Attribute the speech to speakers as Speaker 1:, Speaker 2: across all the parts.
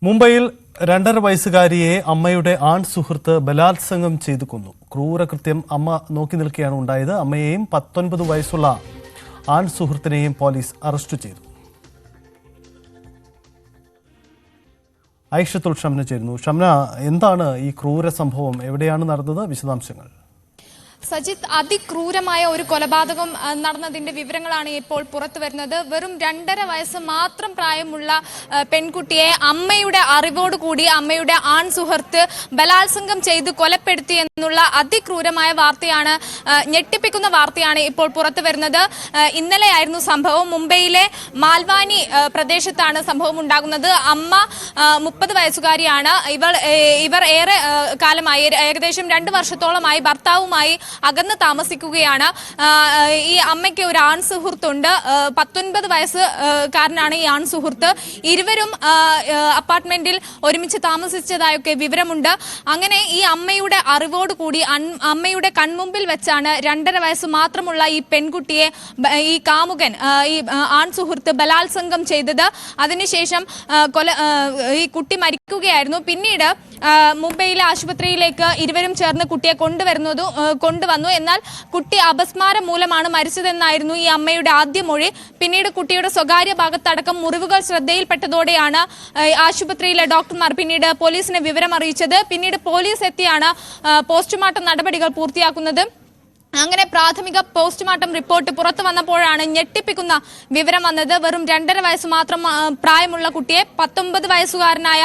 Speaker 1: മുംബൈയിൽ 2.5 വയസ്സുകാരിയെ അമ്മയുടെ ആൺ സുഹൃത്ത് ബലാത്സംഗം ചെയ്തു കൊന്നു. ക്രൂരകൃത്യം അമ്മ നോക്കി നിൽക്കുകയാണ് ഉണ്ടായത്. അമ്മയെയും 19 വയസ്സുള്ള ആൺ സുഹൃത്തിനെയും പോലീസ് അറസ്റ്റ് ചെയ്തു. ഐഷത്തുൽ ഷംന ചേരുന്നു. ഷംന, എന്താണ് ഈ ക്രൂര സംഭവം? എവിടെയാണ് നടന്നത്? വിശദാംശങ്ങൾ.
Speaker 2: സജിത്ത്, അതിക്രൂരമായ ഒരു കൊലപാതകം നടന്നതിന്റെ വിവരങ്ങളാണ് ഇപ്പോൾ പുറത്തു വരുന്നത്. വെറും 2.5 വയസ്സ് മാത്രം പ്രായമുള്ള പെൺകുട്ടിയെ അമ്മയുടെ അറിവോടുകൂടി അമ്മയുടെ ആൺ സുഹൃത്ത് ബലാത്സംഗം ചെയ്ത് കൊലപ്പെടുത്തി എന്നുള്ള അതിക്രൂരമായ വാർത്തയാണ്, ഞെട്ടിപ്പിക്കുന്ന വാർത്തയാണ് ഇപ്പോൾ പുറത്തു വരുന്നത്. ഇന്നലെയായിരുന്നു സംഭവം. മുംബൈയിലെ മാൽവാനി പ്രദേശത്താണ് സംഭവം ഉണ്ടാകുന്നത്. അമ്മ 30 വയസ്സുകാരിയാണ്. ഇവർ ഏറെ കാലമായി, ഏകദേശം 2 വർഷത്തോളമായി ഭർത്താവുമായി അകന്ന് താമസിക്കുകയാണ്. ഈ അമ്മയ്ക്ക് ഒരു ആൺ സുഹൃത്തുണ്ട്. 19 വയസ്സുകാരനാണ് ഈ ആൺ സുഹൃത്ത്. ഇരുവരും അപ്പാർട്ട്മെന്റിൽ ഒരുമിച്ച് താമസിച്ചതായൊക്കെ വിവരമുണ്ട്. അങ്ങനെ ഈ അമ്മയുടെ അറിവോടുകൂടി അമ്മയുടെ കൺമുമ്പിൽ വെച്ചാണ് 2.5 വയസ്സ് മാത്രമുള്ള ഈ പെൺകുട്ടിയെ ഈ കാമുകൻ, ഈ ആൺ സുഹൃത്ത് ബലാത്സംഗം ചെയ്തത്. അതിനുശേഷം ഈ കുട്ടി മരിക്കുകയായിരുന്നു. പിന്നീട് മുംബൈയിലെ ആശുപത്രിയിലേക്ക് ഇരുവരും ചേർന്ന് കുട്ടിയെ കൊണ്ടുവന്നു. എന്നാൽ കുട്ടി അപസ്മാരം മൂലമാണ് മരിച്ചതെന്നായിരുന്നു ഈ അമ്മയുടെ ആദ്യ മൊഴി. പിന്നീട് കുട്ടിയുടെ സ്വകാര്യ ഭാഗത്തടക്കം മുറിവുകൾ ശ്രദ്ധയിൽപ്പെട്ടതോടെയാണ് ആശുപത്രിയിലെ ഡോക്ടർമാർ പിന്നീട് പോലീസിനെ വിവരം അറിയിച്ചത്. പിന്നീട് പോലീസ് എത്തിയാണ് പോസ്റ്റ്മോർട്ടം നടപടികൾ പൂർത്തിയാക്കുന്നത്. അങ്ങനെ പ്രാഥമിക പോസ്റ്റ്മോർട്ടം റിപ്പോർട്ട് പുറത്തു വന്നപ്പോഴാണ് ഞെട്ടിപ്പിക്കുന്ന വിവരം വന്നത്. വെറും 2.5 വയസ്സ് മാത്രം പ്രായമുള്ള കുട്ടിയെ 19 വയസ്സുകാരനായ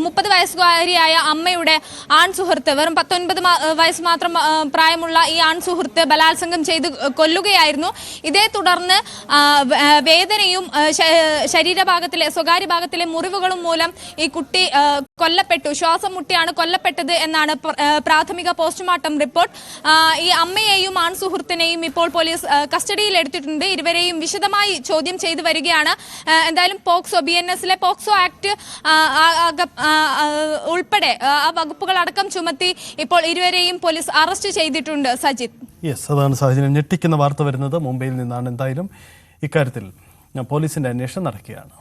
Speaker 2: 30 വയസ്സുകാരിയായ അമ്മയുടെ ആൺ സുഹൃത്ത്, വെറും 19 വയസ്സ് മാത്രം പ്രായമുള്ള ഈ ആൺ സുഹൃത്ത് ബലാത്സംഗം ചെയ്ത് കൊല്ലുകയായിരുന്നു. ഇതേ തുടർന്ന് വേദനയും ശരീരഭാഗത്തിലെ സ്വകാര്യ ഭാഗത്തിലെ മുറിവുകളും മൂലം ഈ കുട്ടി കൊല്ലപ്പെട്ടു. ശ്വാസം മുട്ടിയാണ് കൊല്ലപ്പെട്ടത് എന്നാണ് പ്രാഥമിക പോസ്റ്റ്മോർട്ടം റിപ്പോർട്ട്. ഈ അമ്മയെയും ആൺ സുഹൃത്തിനെയും ഇപ്പോൾ പോലീസ് കസ്റ്റഡിയിൽ എടുത്തിട്ടുണ്ട്. ഇരുവരെയും വിശദമായി ചോദ്യം ചെയ്തു വരികയാണ്. എന്തായാലും BNS-ലെ പോക്സോ ആക്ട് ഉൾപ്പെടെ ആ വകുപ്പുകൾ അടക്കം ചുമത്തി ഇപ്പോൾ ഇരുവരെയും പോലീസ് അറസ്റ്റ് ചെയ്തിട്ടുണ്ട്. സജിത്ത്,
Speaker 1: അതാണ് സാഹചര്യം. ഞെട്ടിക്കുന്ന വാർത്ത വരുന്നത് മുംബൈയിൽ നിന്നാണ്. എന്തായാലും ഇക്കാര്യത്തിൽ പോലീസിന്റെ അന്വേഷണം നടക്കുകയാണ്.